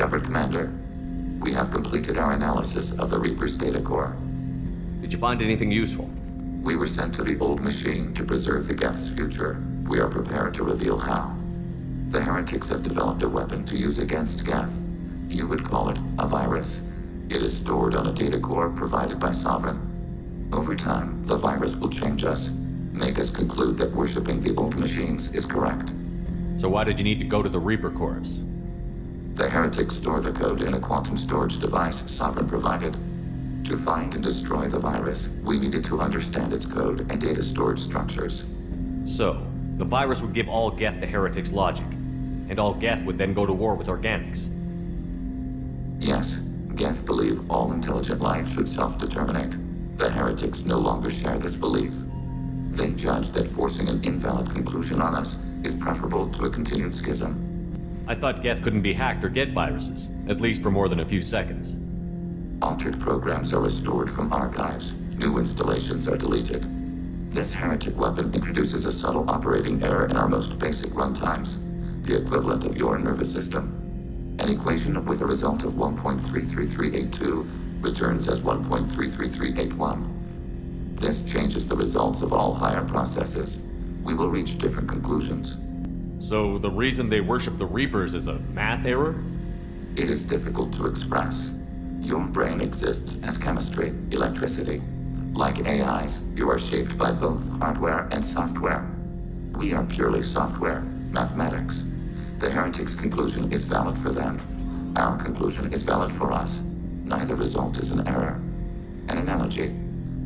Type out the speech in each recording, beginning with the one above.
Shepard Commander, we have completed our analysis of the Reaper's data core. Did you find anything useful? We were sent to the old machine to preserve the Geth's future. We are prepared to reveal how. The heretics have developed a weapon to use against Geth. You would call it a virus. It is stored on a data core provided by Sovereign. Over time, the virus will change us, make us conclude that worshipping the old machines is correct. So why did you need to go to the Reaper Corps? The heretics store the code in a quantum storage device Sovereign provided. To find and destroy the virus, we needed to understand its code and data storage structures. So, the virus would give all Geth the heretics' logic, and all Geth would then go to war with organics. Yes, Geth believe all intelligent life should self-determinate. The heretics no longer share this belief. They judge that forcing an invalid conclusion on us is preferable to a continued schism. I thought Geth couldn't be hacked or get viruses, at least for more than a few seconds. Altered programs are restored from archives. New installations are deleted. This heretic weapon introduces a subtle operating error in our most basic runtimes, the equivalent of your nervous system. An equation with a result of 1.33382 returns as 1.33381. This changes the results of all higher processes. We will reach different conclusions. So the reason they worship the Reapers is a math error? It is difficult to express. Your brain exists as chemistry, electricity. Like AIs, you are shaped by both hardware and software. We are purely software, mathematics. The heretics' conclusion is valid for them. Our conclusion is valid for us. Neither result is an error. An analogy.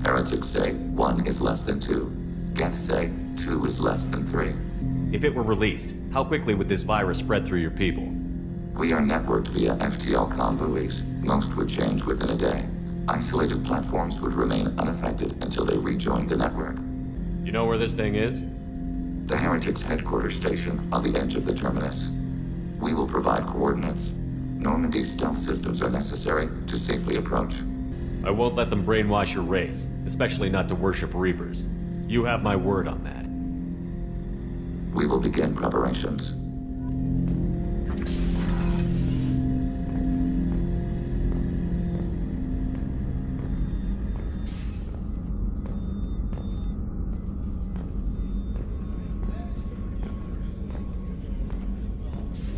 Heretics say 1 is less than 2. Geth say 2 is less than 3. If it were released, how quickly would this virus spread through your people? We are networked via FTL comm buoys. Most would change within a day. Isolated platforms would remain unaffected until they rejoined the network. You know where this thing is? The heretics' headquarters station on the edge of the terminus. We will provide coordinates. Normandy's stealth systems are necessary to safely approach. I won't let them brainwash your race, especially not to worship Reapers. You have my word on that. We will begin preparations.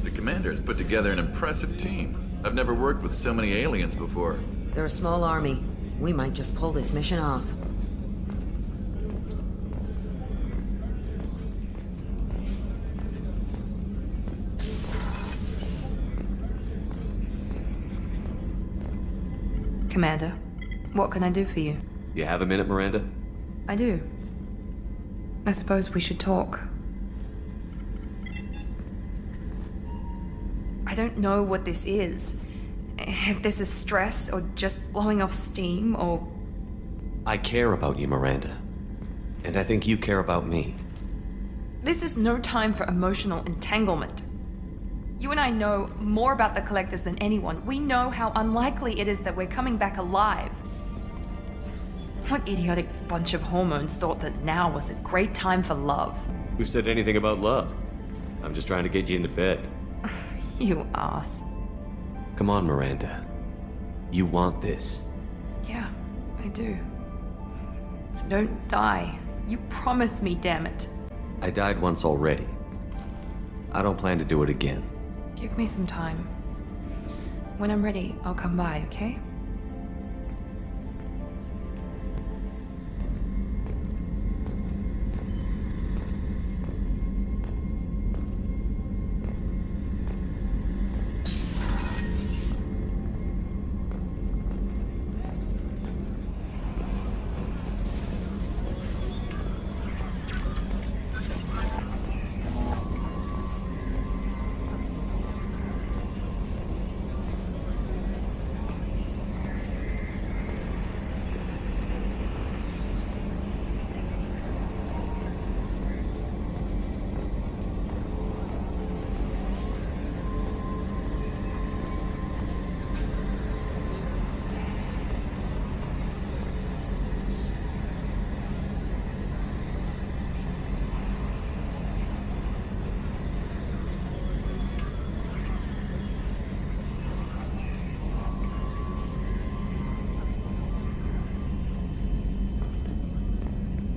The commander's put together an impressive team. I've never worked with so many aliens before. They're a small army. We might just pull this mission off. Commander, what can I do for you? You have a minute, Miranda? I do. I suppose we should talk. I don't know what this is. If this is stress, or just blowing off steam, or... I care about you, Miranda. And I think you care about me. This is no time for emotional entanglement. You and I know more about the Collectors than anyone. We know how unlikely it is that we're coming back alive. What idiotic bunch of hormones thought that now was a great time for love? Who said anything about love? I'm just trying to get you into bed. You ass. Come on, Miranda. You want this. Yeah, I do. So don't die. You promised me, damn it. I died once already. I don't plan to do it again. Give me some time. When I'm ready, I'll come by, okay?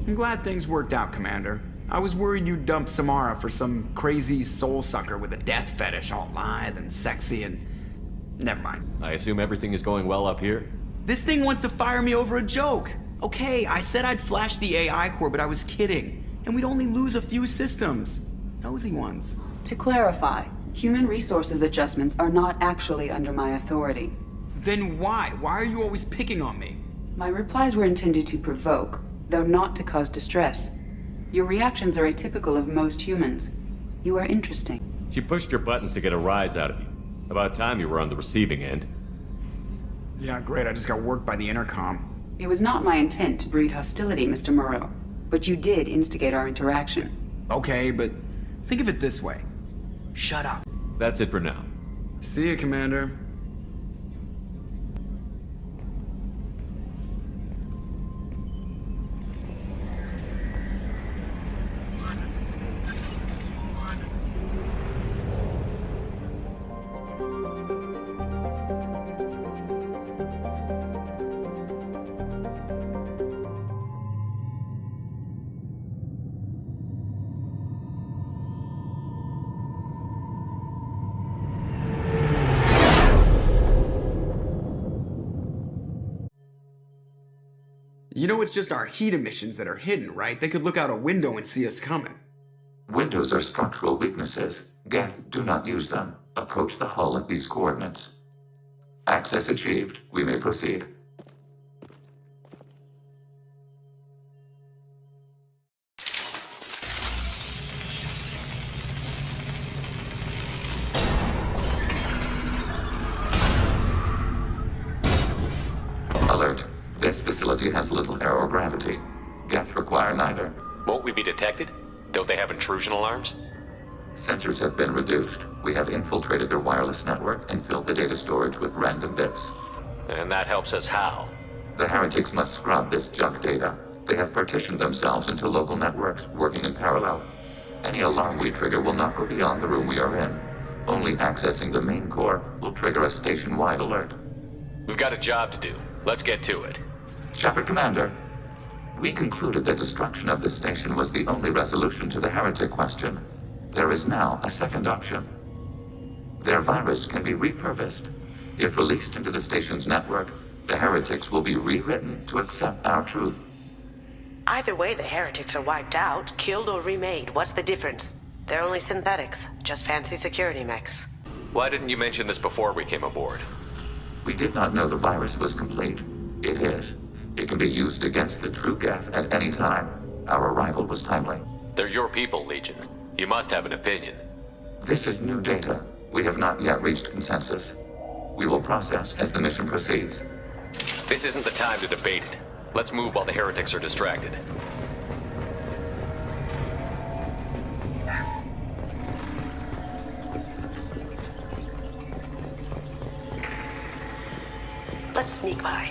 I'm glad things worked out, Commander. I was worried you'd dump Samara for some crazy soul sucker with a death fetish all lithe and sexy and... Never mind. I assume everything is going well up here? This thing wants to fire me over a joke. Okay, I said I'd flash the AI core, but I was kidding. And we'd only lose a few systems. Nosy ones. To clarify, human resources adjustments are not actually under my authority. Then why? Why are you always picking on me? My replies were intended to provoke, though not to cause distress. Your reactions are atypical of most humans. You are interesting. She pushed your buttons to get a rise out of you. About time you were on the receiving end. Yeah, great. I just got worked by the intercom. It was not my intent to breed hostility, Mr. Moreau, but you did instigate our interaction. Okay, but think of it this way. Shut up. That's it for now. See you, Commander. You know it's just our heat emissions that are hidden, right? They could look out a window and see us coming. Windows are structural weaknesses. Geth, do not use them. Approach the hull at these coordinates. Access achieved. We may proceed. Alert. This facility has little aerogravity. Geth require neither. Won't we be detected? Don't they have intrusion alarms? Sensors have been reduced. We have infiltrated their wireless network and filled the data storage with random bits. And that helps us how? The heretics must scrub this junk data. They have partitioned themselves into local networks, working in parallel. Any alarm we trigger will not go beyond the room we are in. Only accessing the main core will trigger a station-wide alert. We've got a job to do. Let's get to it. Shepard Commander, we concluded that destruction of this station was the only resolution to the heretic question. There is now a second option. Their virus can be repurposed. If released into the station's network, the heretics will be rewritten to accept our truth. Either way, the heretics are wiped out, killed, or remade. What's the difference? They're only synthetics, just fancy security mechs. Why didn't you mention this before we came aboard? We did not know the virus was complete. It is. It can be used against the true Geth at any time. Our arrival was timely. They're your people, Legion. You must have an opinion. This is new data. We have not yet reached consensus. We will process as the mission proceeds. This isn't the time to debate it. Let's move while the heretics are distracted. Let's sneak by.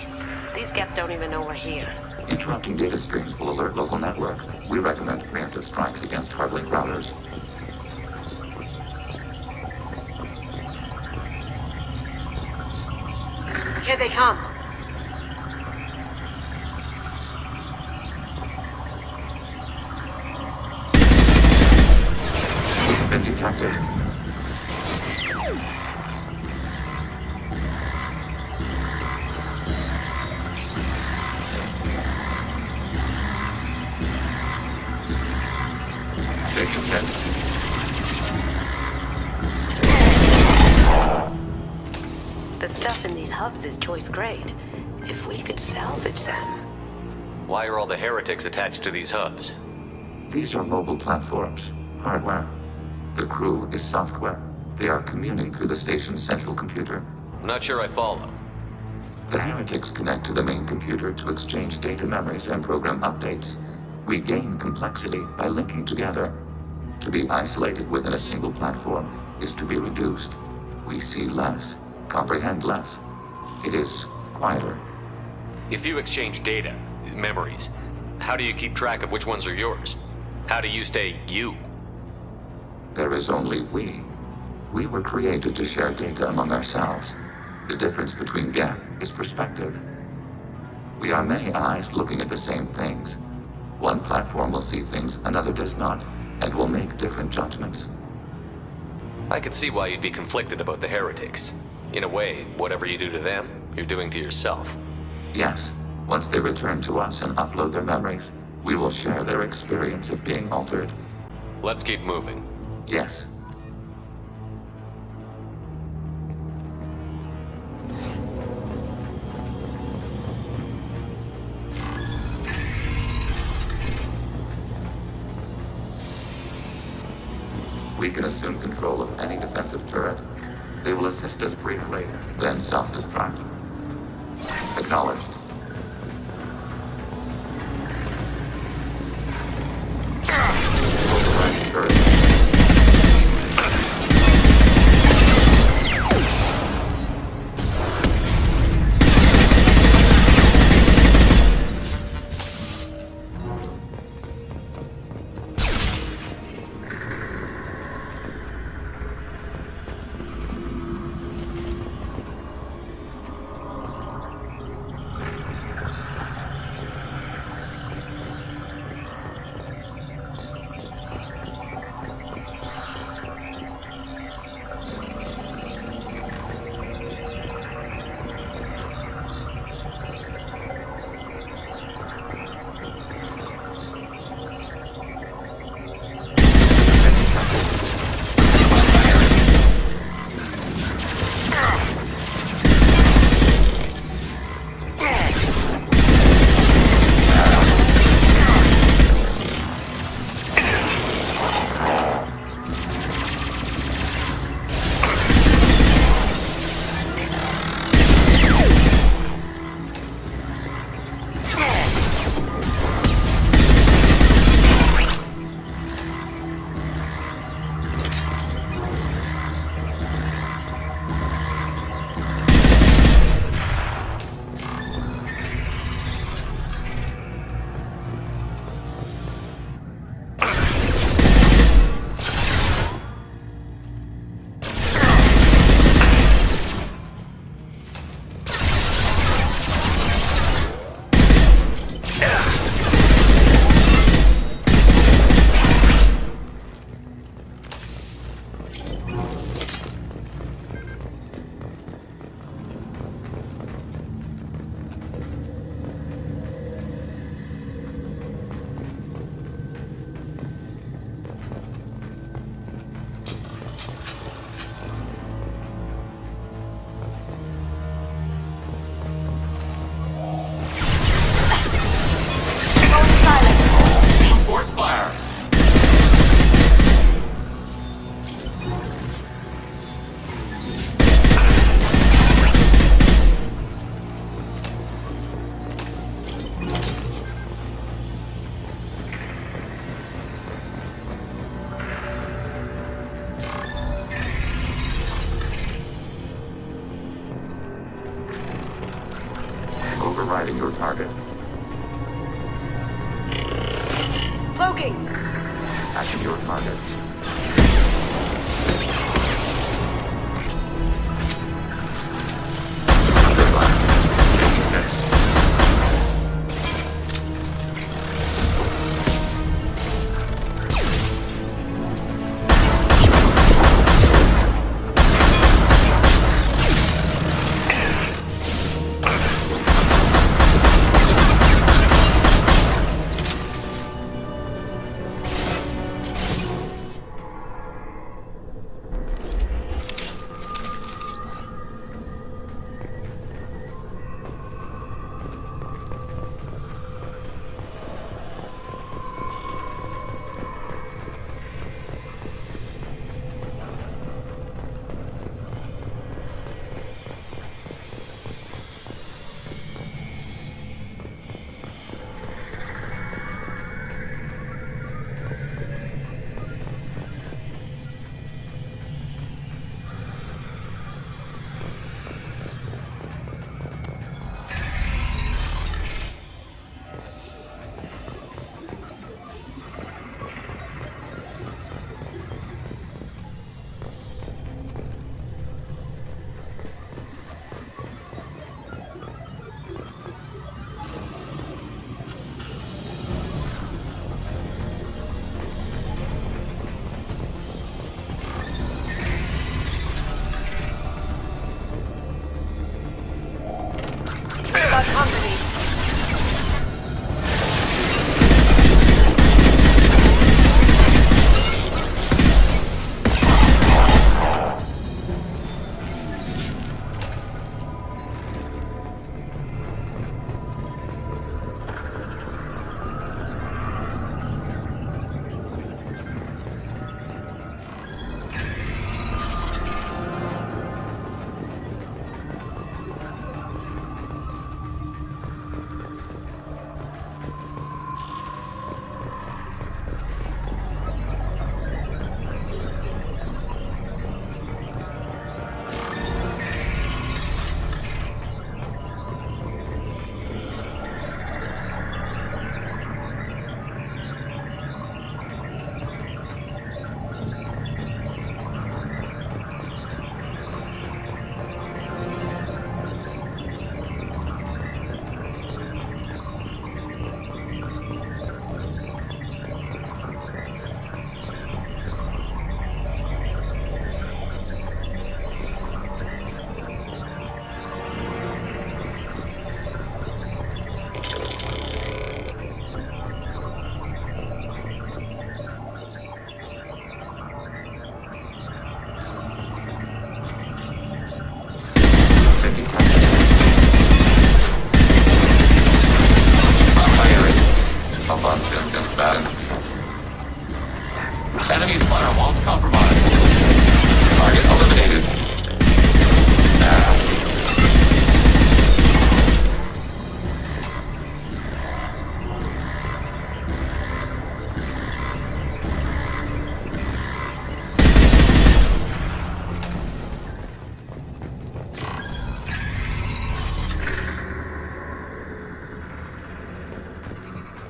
These Geth don't even know we're here. Interrupting data streams will alert local network. We recommend preemptive strikes against hard-link routers. Here they come. Been detected. Taking hits. The stuff in these hubs is choice grade. If we could salvage them. Why are all the heretics attached to these hubs? These are mobile platforms, hardware. The crew is software. They are communing through the station's central computer. I'm not sure I follow. The heretics connect to the main computer to exchange data memories and program updates. We gain complexity by linking together. To be isolated within a single platform is to be reduced. We see less, comprehend less. It is quieter. If you exchange data, memories, how do you keep track of which ones are yours? How do you stay you? There is only we. We were created to share data among ourselves. The difference between Geth is perspective. We are many eyes looking at the same things. One platform will see things, another does not, and will make different judgments. I could see why you'd be conflicted about the heretics. In a way, whatever you do to them, you're doing to yourself. Yes, once they return to us and upload their memories, we will share their experience of being altered. Let's keep moving. Yes. We can assume control of any defensive turret. They will assist us briefly, then self-destruct. Acknowledged. Override turret. Force fire! Overriding your target. Cloaking! Attacking your target.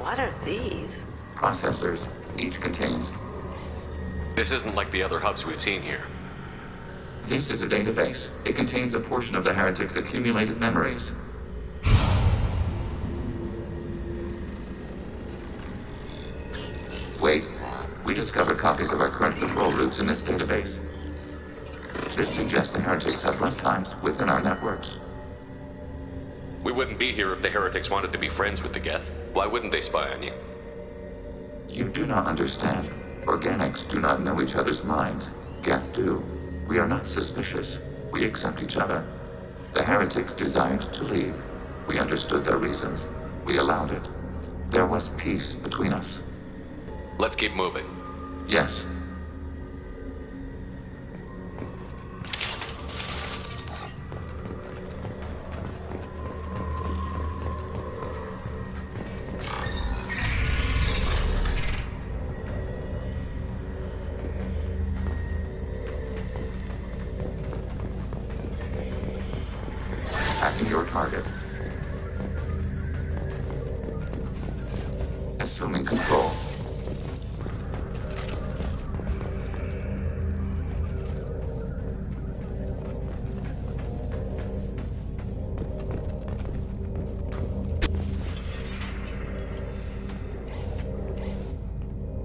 What are these? Processors. Each contains. This isn't like the other hubs we've seen here. This is a database. It contains a portion of the heretics' accumulated memories. Wait. We discovered copies of our current patrol routes in this database. This suggests the heretics have runtimes within our networks. We wouldn't be here if the heretics wanted to be friends with the Geth. Why wouldn't they spy on you? You do not understand. Organics do not know each other's minds. Geth do. We are not suspicious. We accept each other. The heretics desired to leave. We understood their reasons. We allowed it. There was peace between us. Let's keep moving. Yes. Attacking your target. Assuming control.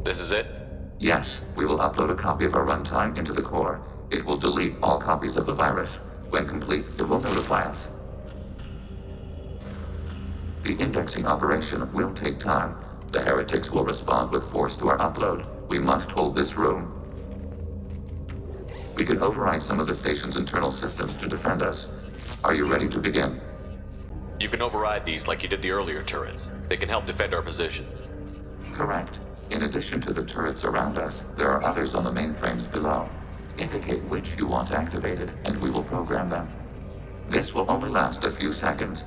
This is it? Yes, we will upload a copy of our runtime into the core. It will delete all copies of the virus. When complete, it will notify us. The indexing operation will take time. The heretics will respond with force to our upload. We must hold this room. We can override some of the station's internal systems to defend us. Are you ready to begin? You can override these like you did the earlier turrets. They can help defend our position. Correct. In addition to the turrets around us, there are others on the mainframes below. Indicate which you want activated, and we will program them. This will only last a few seconds.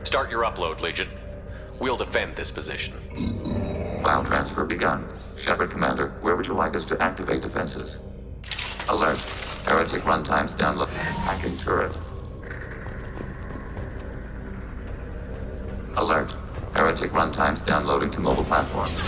Start your upload, Legion. We'll defend this position. File transfer begun. Shepard Commander, where would you like us to activate defenses? Alert. Heretic runtimes download. Hacking turret. Alert. Heretic runtimes downloading to mobile platforms.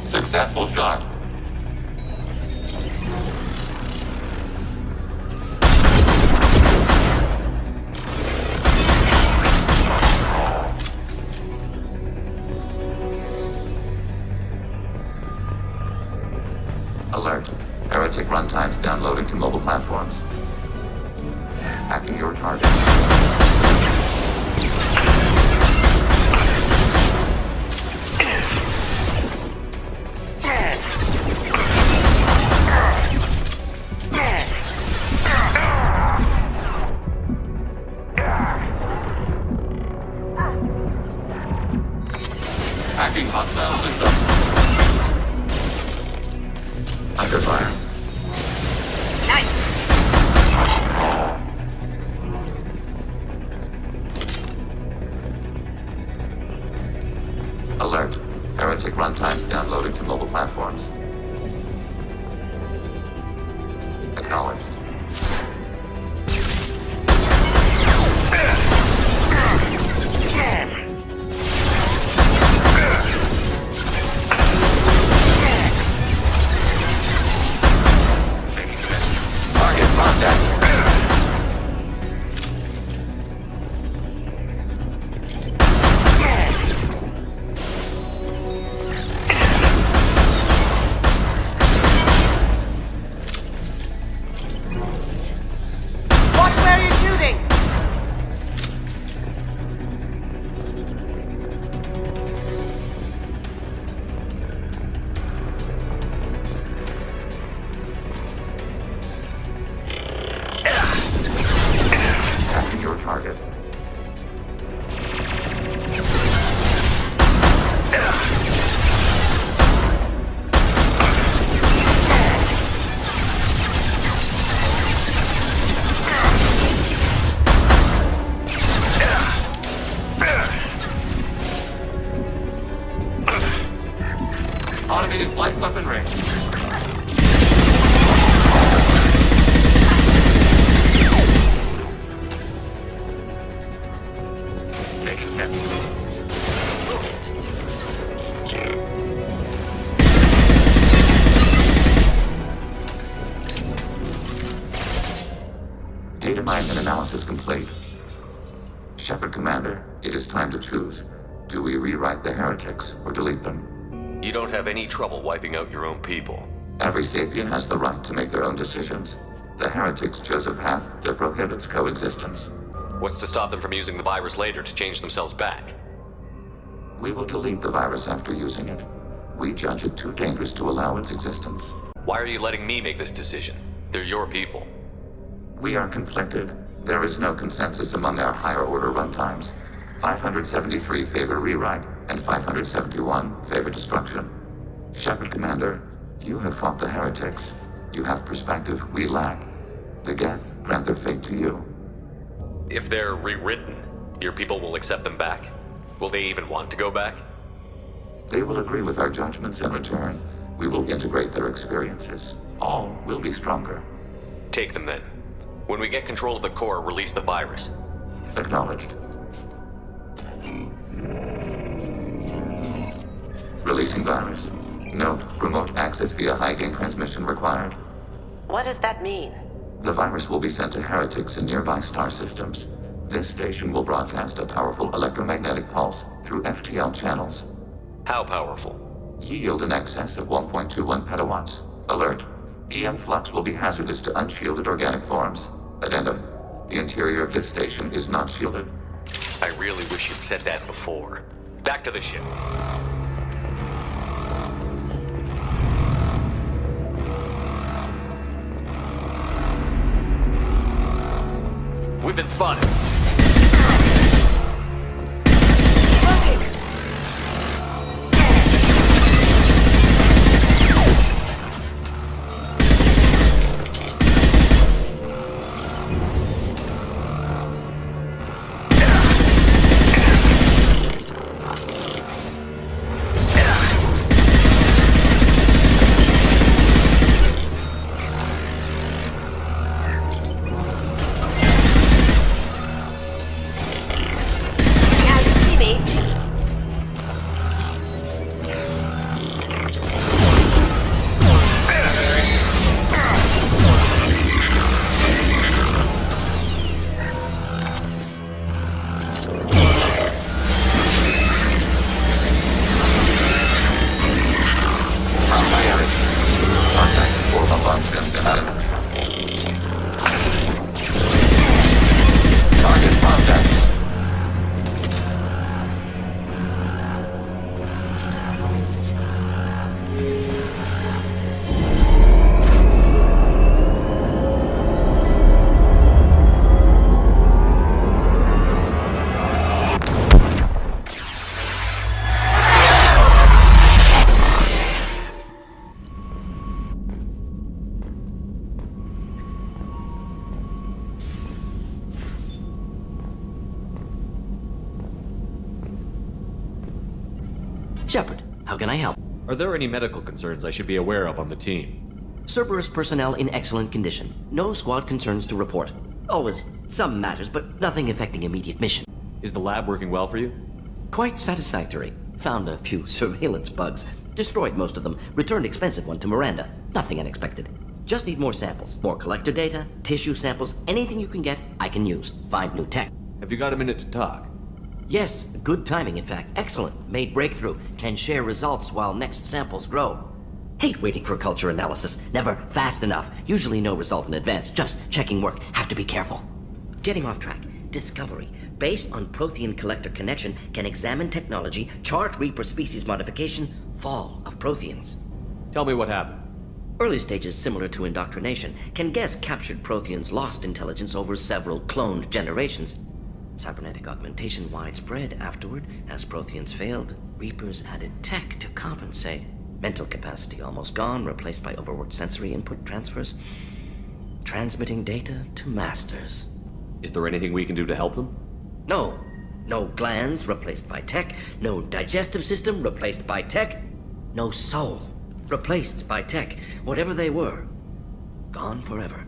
Successful shot. Alert. Heretic runtimes downloading to mobile platforms. Hacking your target. Hacking hostile system. Under fire. Alert. Heretic runtimes downloading to mobile platforms. Acknowledged. Take him. Data mine and analysis complete. Shepard Commander, it is time to choose. Do we rewrite the heretics or delete them? You don't have any trouble wiping out your own people. Every sapient has the right to make their own decisions. The heretics chose a path that prohibits coexistence. What's to stop them from using the virus later to change themselves back? We will delete the virus after using it. We judge it too dangerous to allow its existence. Why are you letting me make this decision? They're your people. We are conflicted. There is no consensus among our higher order runtimes. 573 favor rewrite, and 571 favor destruction. Shepard Commander, you have fought the heretics. You have perspective we lack. The Geth grant their fate to you. If they're rewritten, your people will accept them back? Will they even want to go back? They will agree with our judgments in return. We will integrate their experiences. All will be stronger. Take them then. When we get control of the core, release the virus. Acknowledged. Releasing virus. Note, remote access via high-gain transmission required. What does that mean? The virus will be sent to heretics in nearby star systems. This station will broadcast a powerful electromagnetic pulse through FTL channels. How powerful? Yield in excess of 1.21 petawatts. Alert. EM flux will be hazardous to unshielded organic forms. Addendum. The interior of this station is not shielded. I really wish you'd said that before. Back to the ship. We've been spotted. Shepard, how can I help? Are there any medical concerns I should be aware of on the team? Cerberus personnel in excellent condition. No squad concerns to report. Always some matters, but nothing affecting immediate mission. Is the lab working well for you? Quite satisfactory. Found a few surveillance bugs. Destroyed most of them. Returned expensive one to Miranda. Nothing unexpected. Just need more samples. More collector data, tissue samples, anything you can get, I can use. Find new tech. Have you got a minute to talk? Yes, good timing, in fact. Excellent. Made breakthrough. Can share results while next samples grow. Hate waiting for culture analysis. Never fast enough. Usually no result in advance. Just checking work. Have to be careful. Getting off track. Discovery. Based on Prothean collector connection, can examine technology, chart Reaper species modification, fall of Protheans. Tell me what happened. Early stages similar to indoctrination. Can guess captured Protheans lost intelligence over several cloned generations. Cybernetic augmentation widespread afterward. As Protheans failed, Reapers added tech to compensate. Mental capacity almost gone, replaced by overworked sensory input transfers. Transmitting data to masters. Is there anything we can do to help them? No. No glands replaced by tech. No digestive system replaced by tech. No soul replaced by tech. Whatever they were, gone forever.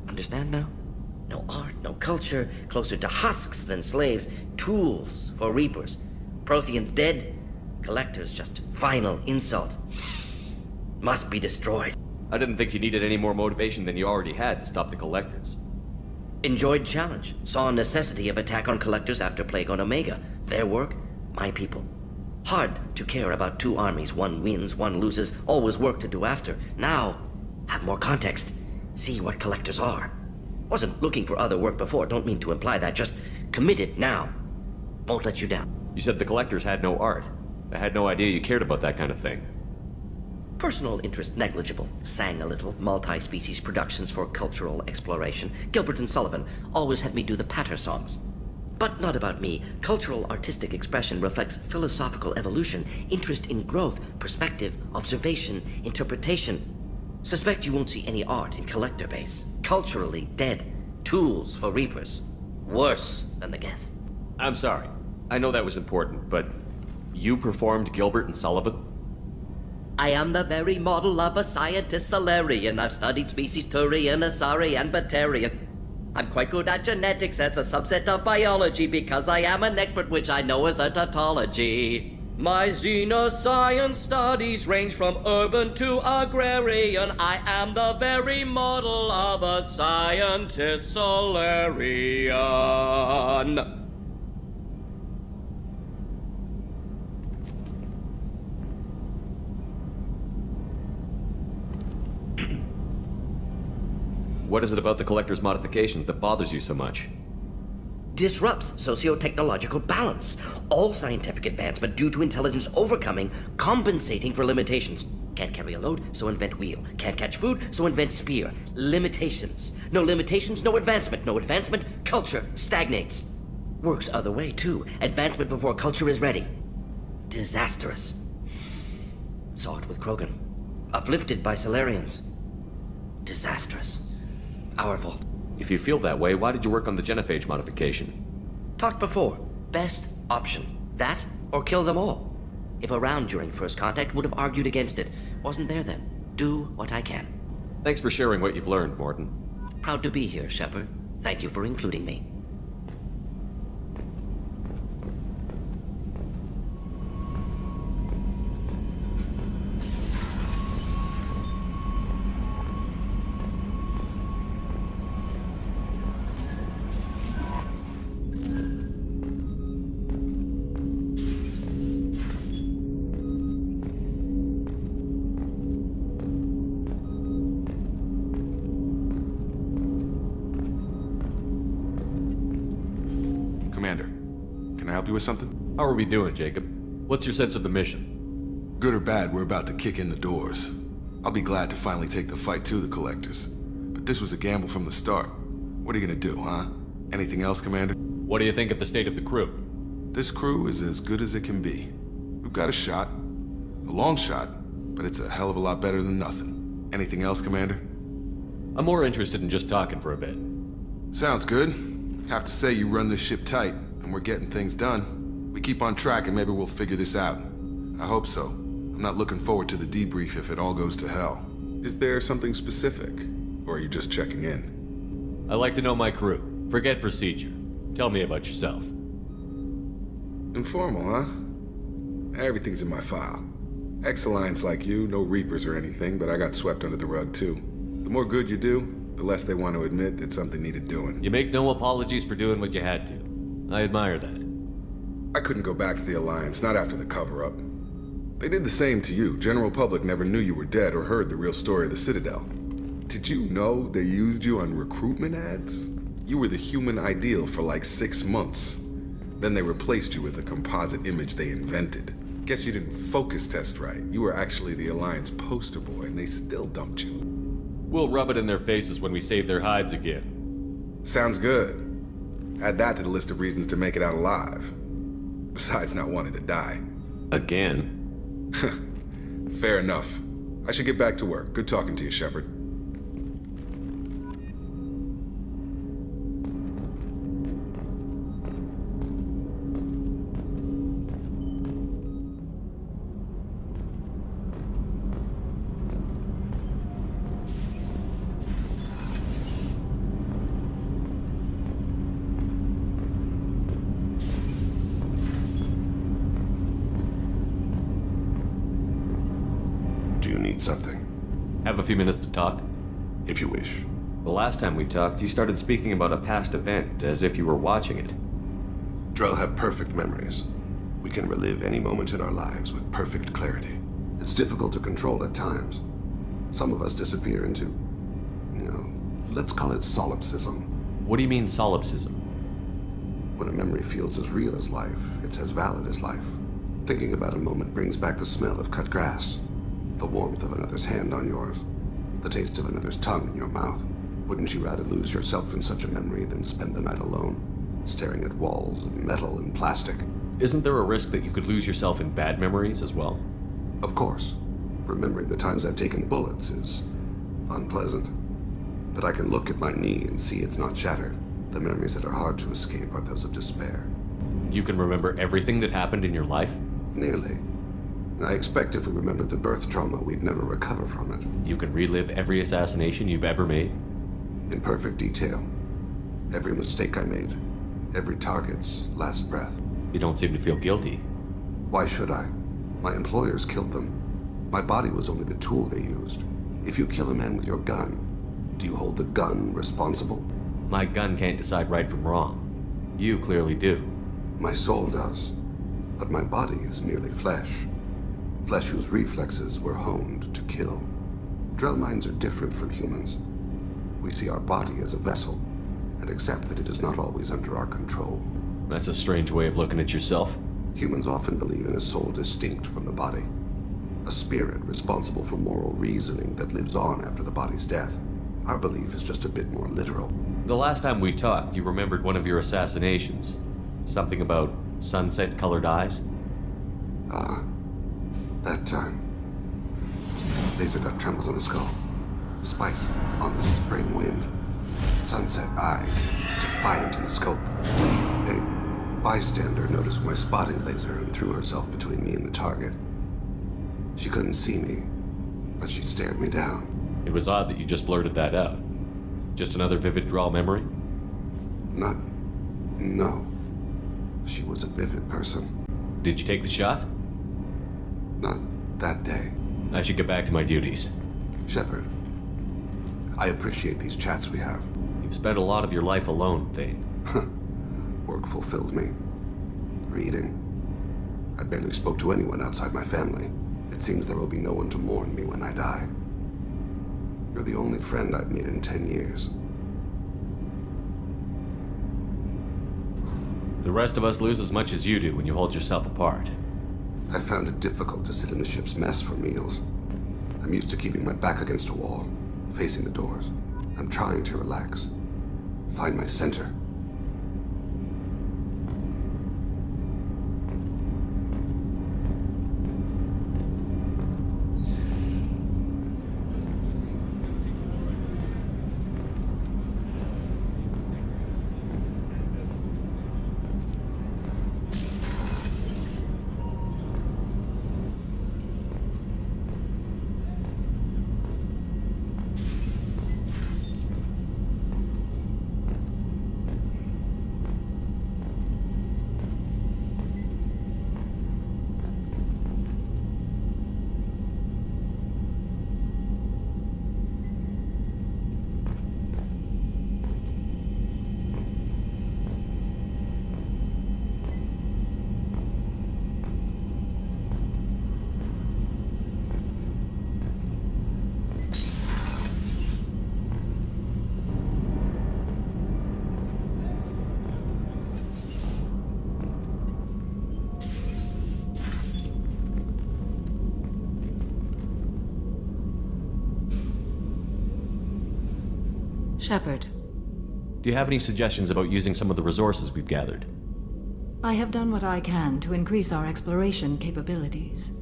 Understand now? No art, no culture, closer to husks than slaves, tools for reapers. Protheans dead, collectors just final insult. Must be destroyed. I didn't think you needed any more motivation than you already had to stop the collectors. Enjoyed challenge. Saw necessity of attack on collectors after Plague on Omega. Their work, my people. Hard to care about two armies. One wins, one loses. Always work to do after. Now, have more context. See what collectors are. Wasn't looking for other work before. Don't mean to imply that. Just committed now. Won't let you down. You said the collectors had no art. I had no idea you cared about that kind of thing. Personal interest negligible. Sang a little. Multi-species productions for cultural exploration. Gilbert and Sullivan always had me do the patter songs. But not about me. Cultural artistic expression reflects philosophical evolution, interest in growth, perspective, observation, interpretation. Suspect you won't see any art in collector base. Culturally dead. Tools for reapers. Worse than the Geth. I'm sorry. I know that was important, but you performed Gilbert and Sullivan? I am the very model of a scientist Solarian. I've studied species Turian, Asari, and Batarian. I'm quite good at genetics as a subset of biology because I am an expert, which I know is a tautology. My xenoscience studies range from urban to agrarian. I am the very model of a scientist Solarian. What is it about the collector's modifications that bothers you so much? Disrupts socio-technological balance. All scientific advancement due to intelligence overcoming, compensating for limitations. Can't carry a load, so invent wheel. Can't catch food, so invent spear. Limitations. No limitations, no advancement. No advancement, culture stagnates. Works other way, too. Advancement before culture is ready. Disastrous. Saw it with Krogan. Uplifted by Solarians. Disastrous. Our fault. If you feel that way, why did you work on the genophage modification? Talked before. Best option. That or kill them all. If around during first contact, would have argued against it. Wasn't there then. Do what I can. Thanks for sharing what you've learned, Morton. Proud to be here, Shepard. Thank you for including me. Commander, can I help you with something? How are we doing, Jacob? What's your sense of the mission? Good or bad, we're about to kick in the doors. I'll be glad to finally take the fight to the Collectors. But this was a gamble from the start. What are you gonna do, huh? Anything else, Commander? What do you think of the state of the crew? This crew is as good as it can be. We've got a shot. A long shot, but it's a hell of a lot better than nothing. Anything else, Commander? I'm more interested in just talking for a bit. Sounds good. Have to say you run this ship tight, and we're getting things done. We keep on track and maybe we'll figure this out. I hope so. I'm not looking forward to the debrief if it all goes to hell. Is there something specific? Or are you just checking in? I like to know my crew. Forget procedure. Tell me about yourself. Informal, huh? Everything's in my file. Ex-Alliance like you, no Reapers or anything, but I got swept under the rug too. The more good you do, the less they want to admit that something needed doing. You make no apologies for doing what you had to. I admire that. I couldn't go back to the Alliance, not after the cover-up. They did the same to you. General public never knew you were dead or heard the real story of the Citadel. Did you know they used you on recruitment ads? You were the human ideal for like 6 months. Then they replaced you with a composite image they invented. Guess you didn't focus test right. You were actually the Alliance poster boy, and they still dumped you. We'll rub it in their faces when we save their hides again. Sounds good. Add that to the list of reasons to make it out alive. Besides not wanting to die. Again? Fair enough. I should get back to work. Good talking to you, Shepard. need something, Have a few minutes to talk? if you wish. The last time we talked, you started speaking about a past event as if you were watching it. Drell have perfect memories. We can relive any moment in our lives with perfect clarity. It's difficult to control at times. Some of us disappear into, let's call it solipsism. What do you mean solipsism? When a memory feels as real as life, it's as valid as life. Thinking about a moment brings back the smell of cut grass, the warmth of another's hand on yours, the taste of another's tongue in your mouth. Wouldn't you rather lose yourself in such a memory than spend the night alone, staring at walls of metal and plastic? Isn't there a risk that you could lose yourself in bad memories as well? Of course. Remembering the times I've taken bullets is unpleasant. But I can look at my knee and see it's not shattered. The memories that are hard to escape are those of despair. You can remember everything that happened in your life? Nearly. I expect if we remembered the birth trauma, we'd never recover from it. You can relive every assassination you've ever made? In perfect detail. Every mistake I made. Every target's last breath. You don't seem to feel guilty. Why should I? My employers killed them. My body was only the tool they used. If you kill a man with your gun, do you hold the gun responsible? My gun can't decide right from wrong. You clearly do. My soul does. But my body is merely flesh. Flesh whose reflexes were honed to kill. Drell minds are different from humans. We see our body as a vessel, and accept that it is not always under our control. That's a strange way of looking at yourself. Humans often believe in a soul distinct from the body. A spirit responsible for moral reasoning that lives on after the body's death. Our belief is just a bit more literal. The last time we talked, you remembered one of your assassinations. Something about sunset-colored eyes? That time. Laser dot trembles on the skull. Spice on the spring wind. Sunset eyes, defiant in the scope. A bystander noticed my spotting laser and threw herself between me and the target. She couldn't see me, but she stared me down. It was odd that you just blurted that out. Just another vivid draw memory? No. She was a vivid person. Did you take the shot? Not that day. I should get back to my duties. Shepard, I appreciate these chats we have. You've spent a lot of your life alone, Thane. Work fulfilled me. Reading. I barely spoke to anyone outside my family. It seems there will be no one to mourn me when I die. You're the only friend I've made in 10 years. The rest of us lose as much as you do when you hold yourself apart. I found it difficult to sit in the ship's mess for meals. I'm used to keeping my back against a wall, facing the doors. I'm trying to relax. Find my center. Shepard, Do you have any suggestions about using some of the resources we've gathered? I have done what I can to increase our exploration capabilities.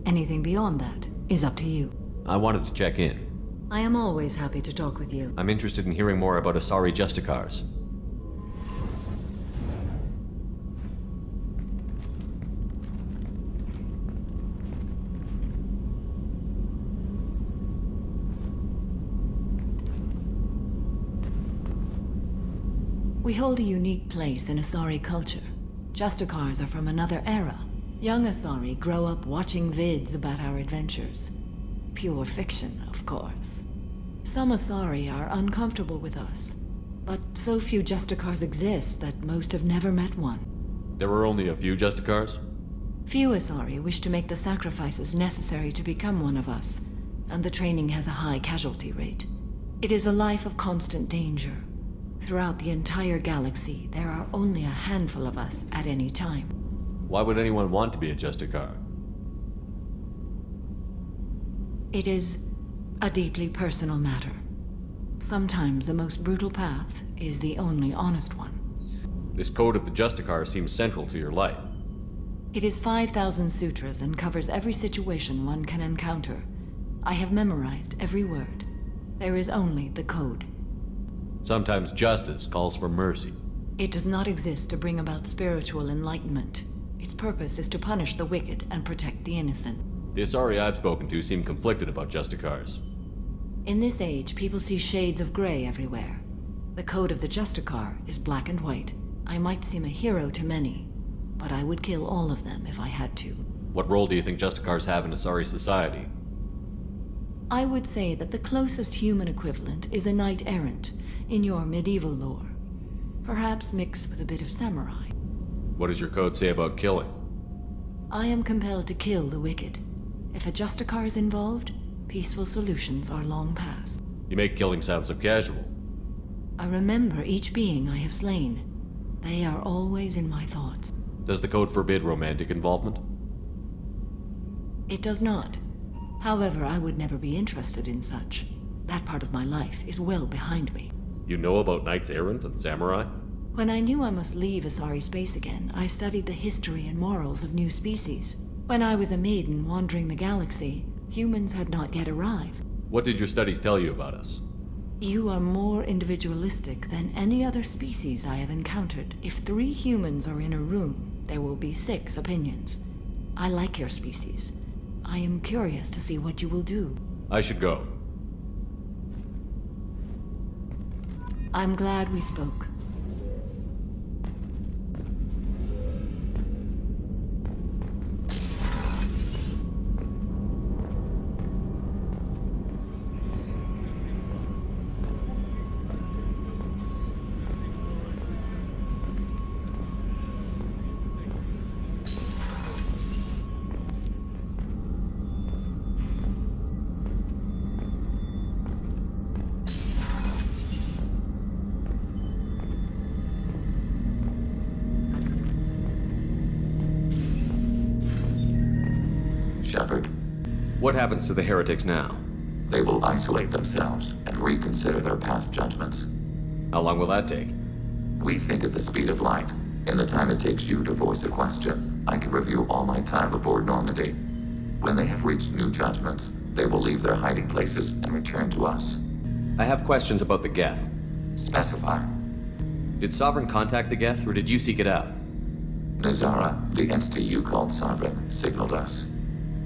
Anything beyond that is up to you. I wanted to check in. I am always happy to talk with you. I'm interested in hearing more about Asari Justicars. We hold a unique place in Asari culture. Justicars are from another era. Young Asari grow up watching vids about our adventures. pure fiction, of course. Some Asari are uncomfortable with us, but so few Justicars exist that most have never met one. There were only a few Justicars? Few Asari wish to make the sacrifices necessary to become one of us, and the training has a high casualty rate. It is a life of constant danger. Throughout the entire galaxy, there are only a handful of us at any time. Why would anyone want to be a Justicar? It is a deeply personal matter. Sometimes the most brutal path is the only honest one. This code of the Justicar seems central to your life. It is 5,000 sutras and covers every situation one can encounter. I have memorized every word. There is only the code. Sometimes justice calls for mercy. It does not exist to bring about spiritual enlightenment. Its purpose is to punish the wicked and protect the innocent. The Asari I've spoken to seem conflicted about Justicars. In this age, people see shades of gray everywhere. The code of the Justicar is black and white. I might seem a hero to many, but I would kill all of them if I had to. What role do you think Justicars have in Asari society? I would say that the closest human equivalent is a knight-errant in your medieval lore. Perhaps mixed with a bit of samurai. What does your code say about killing? I am compelled to kill the wicked. If a Justicar is involved, peaceful solutions are long past. You make killing sound so casual. I remember each being I have slain. They are always in my thoughts. Does the code forbid romantic involvement? It does not. However, I would never be interested in such. That part of my life is well behind me. You know about knights errant and samurai? When I knew I must leave Asari space again, I studied the history and morals of new species. When I was a maiden wandering the galaxy, humans had not yet arrived. What did your studies tell you about us? You are more individualistic than any other species I have encountered. If 3 humans are in a room, there will be 6 opinions. I like your species. I am curious to see what you will do. I should go. I'm glad we spoke. Shepard. What happens to the heretics now? They will isolate themselves and reconsider their past judgments. How long will that take? We think at the speed of light. In the time it takes you to voice a question, I can review all my time aboard Normandy. When they have reached new judgments, they will leave their hiding places and return to us. I have questions about the Geth. Specify. Did Sovereign contact the Geth, or did you seek it out? Nazara, the entity you called Sovereign, signaled us.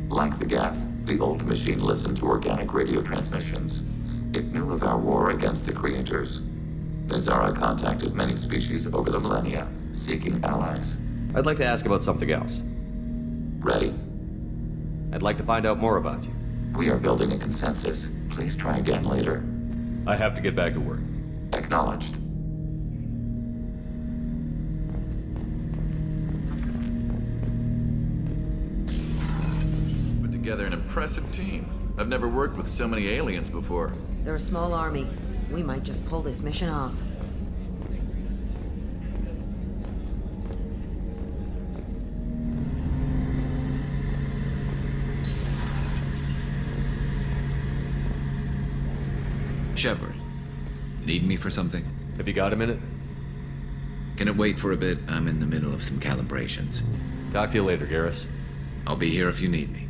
Like the Geth, the old machine listened to organic radio transmissions. It knew of our war against the Creators. Nazara contacted many species over the millennia, seeking allies. I'd like to ask about something else. Ready? I'd like to find out more about you. We are building a consensus. Please try again later. I have to get back to work. Acknowledged. Put together an impressive team. I've never worked with so many aliens before. They're a small army. We might just pull this mission off. Shepard, need me for something? Have you got a minute? Can it wait for a bit? I'm in the middle of some calibrations. Talk to you later, Garrus. I'll be here if you need me.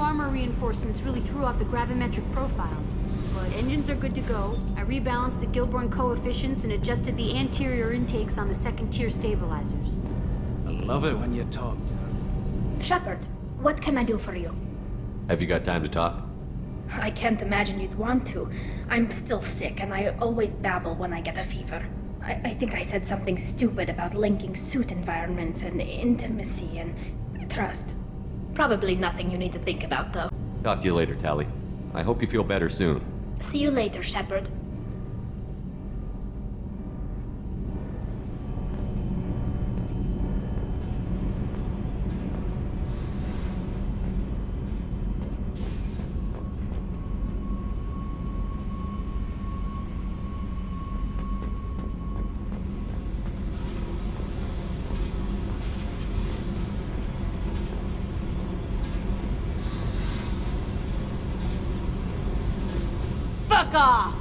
armor reinforcements really threw off the gravimetric profiles. But engines are good to go. I rebalanced the Gilborn coefficients and adjusted the anterior intakes on the second-tier stabilizers. I love it when you talk. Shepard, what can I do for you? Have you got time to talk? I can't imagine you'd want to. I'm still sick, and I always babble when I get a fever. I think I said something stupid about linking suit environments and intimacy and trust. Probably nothing you need to think about, though. Talk to you later, Tali. I hope you feel better soon. See you later, Shepard. Fuck off!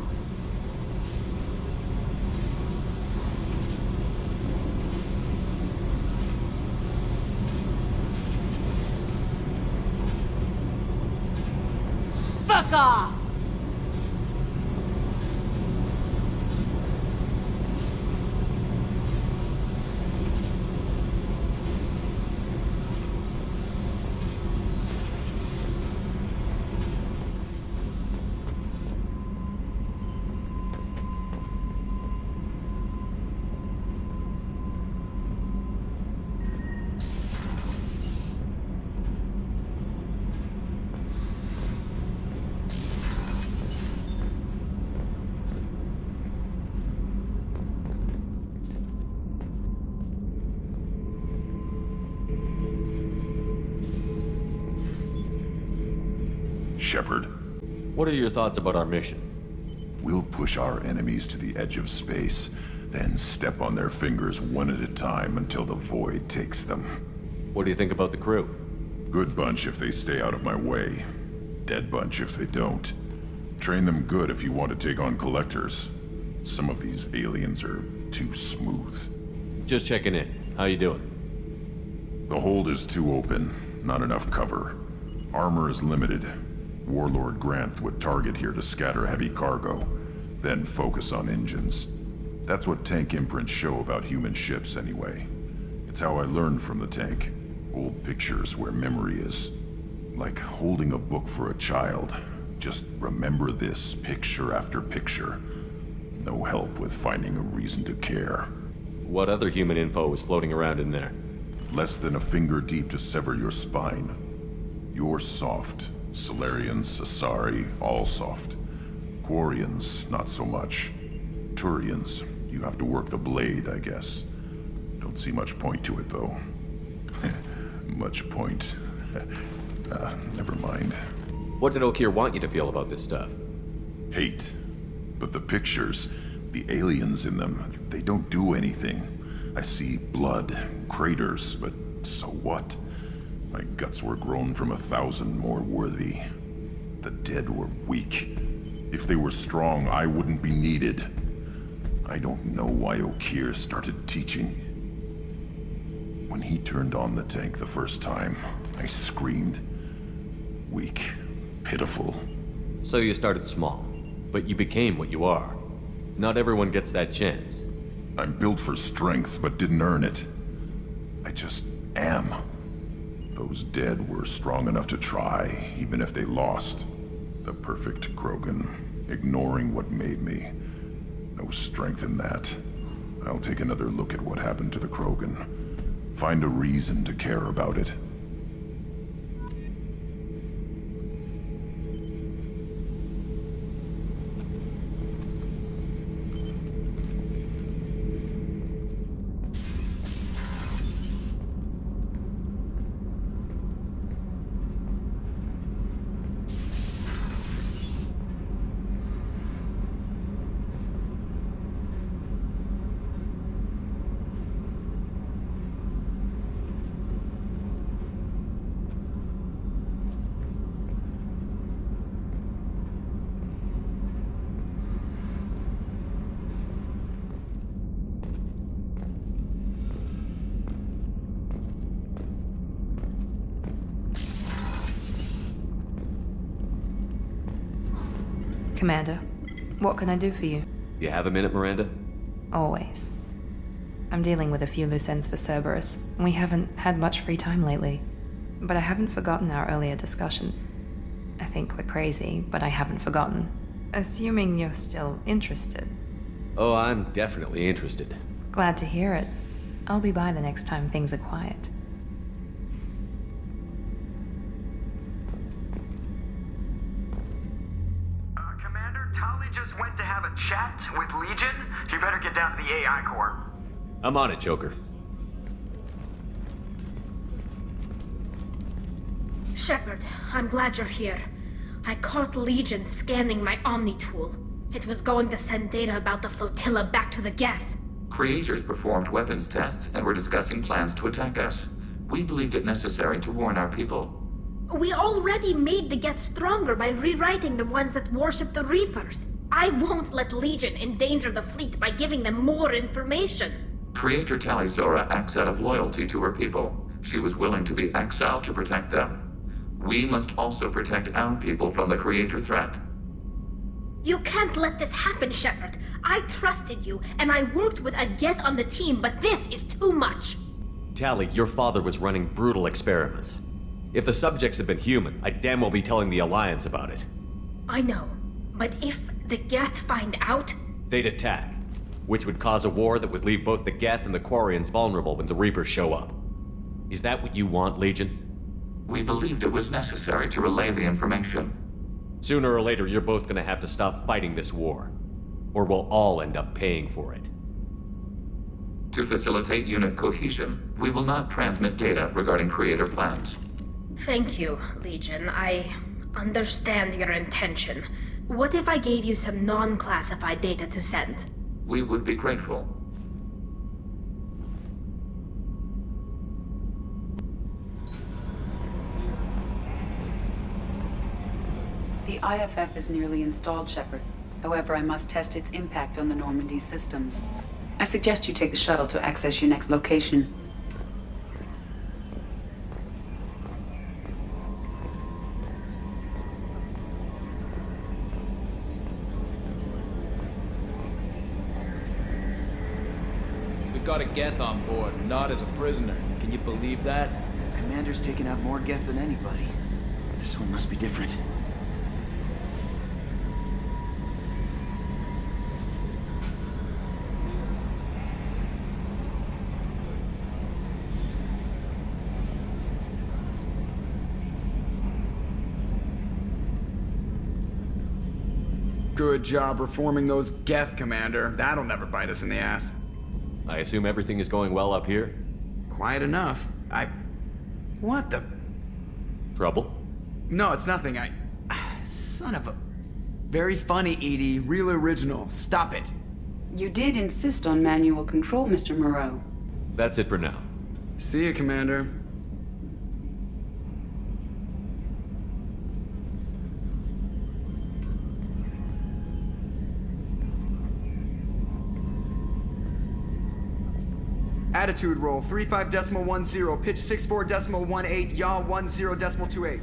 Fuck off! Shepard. What are your thoughts about our mission? We'll push our enemies to the edge of space, then step on their fingers one at a time until the void takes them. What do you think about the crew? Good bunch if they stay out of my way. Dead bunch if they don't. Train them good if you want to take on collectors. Some of these aliens are too smooth. Just checking in. How you doing? The hold is too open. Not enough cover. Armor is limited. Warlord Granth would target here to scatter heavy cargo, then focus on engines. That's what tank imprints show about human ships anyway. It's how I learned from the tank. Old pictures where memory is. Like holding a book for a child. Just remember this picture after picture. No help with finding a reason to care. What other human info is floating around in there? Less than a finger deep to sever your spine. You're soft. Solarians, Asari, all soft. Quarians, not so much. Turians, you have to work the blade, I guess. Don't see much point to it, though. Much point. Never mind. What did Okeer want you to feel about this stuff? Hate. But the pictures, the aliens in them, they don't do anything. I see blood, craters, but so what? My guts were grown from 1,000 more worthy. The dead were weak. If they were strong, I wouldn't be needed. I don't know why Okeer started teaching. When he turned on the tank the first time, I screamed. Weak. Pitiful. So you started small, but you became what you are. Not everyone gets that chance. I'm built for strength, but didn't earn it. I just am. Those dead were strong enough to try, even if they lost. The perfect Krogan, ignoring what made me. No strength in that. I'll take another look at what happened to the Krogan. Find a reason to care about it. Commander, what can I do for you? You have a minute, Miranda? Always. I'm dealing with a few loose ends for Cerberus. We haven't had much free time lately. But I haven't forgotten our earlier discussion. I think we're crazy, but I haven't forgotten. Assuming you're still interested. Oh, I'm definitely interested. Glad to hear it. I'll be by the next time things are quiet. Commander, Tali just went to have a chat with Legion. You better get down to the AI core. I'm on it, Joker. Shepard, I'm glad you're here. I caught Legion scanning my Omni tool. It was going to send data about the flotilla back to the Geth. Creators performed weapons tests and were discussing plans to attack us. We believed it necessary to warn our people. We already made the Geth stronger by rewriting the ones that worship the Reapers. I won't let Legion endanger the fleet by giving them more information. Creator Talizora acts out of loyalty to her people. She was willing to be exiled to protect them. We must also protect our people from the Creator threat. You can't let this happen, Shepard. I trusted you, and I worked with a Geth on the team, but this is too much. Tali, your father was running brutal experiments. If the subjects had been human, I'd damn well be telling the Alliance about it. I know, but if the Geth find out... They'd attack, which would cause a war that would leave both the Geth and the Quarians vulnerable when the Reapers show up. Is that what you want, Legion? We believed it was necessary to relay the information. Sooner or later, you're both gonna have to stop fighting this war. Or we'll all end up paying for it. To facilitate unit cohesion, we will not transmit data regarding Creator plans. Thank you, Legion. I understand your intention. What if I gave you some non-classified data to send? We would be grateful. The IFF is nearly installed, Shepard. However, I must test its impact on the Normandy systems. I suggest you take the shuttle to access your next location. We've got a Geth on board, not as a prisoner. Can you believe that? Commander's taken out more Geth than anybody. This one must be different. Good job reforming those Geth, Commander. That'll never bite us in the ass. I assume everything is going well up here? Quiet enough. What the... Trouble? No, it's nothing. Son of a... Very funny, Edie. Real original. Stop it. You did insist on manual control, Mr. Moreau. That's it for now. See you, Commander. Attitude roll 35.10, pitch 64.18, yaw 10.28.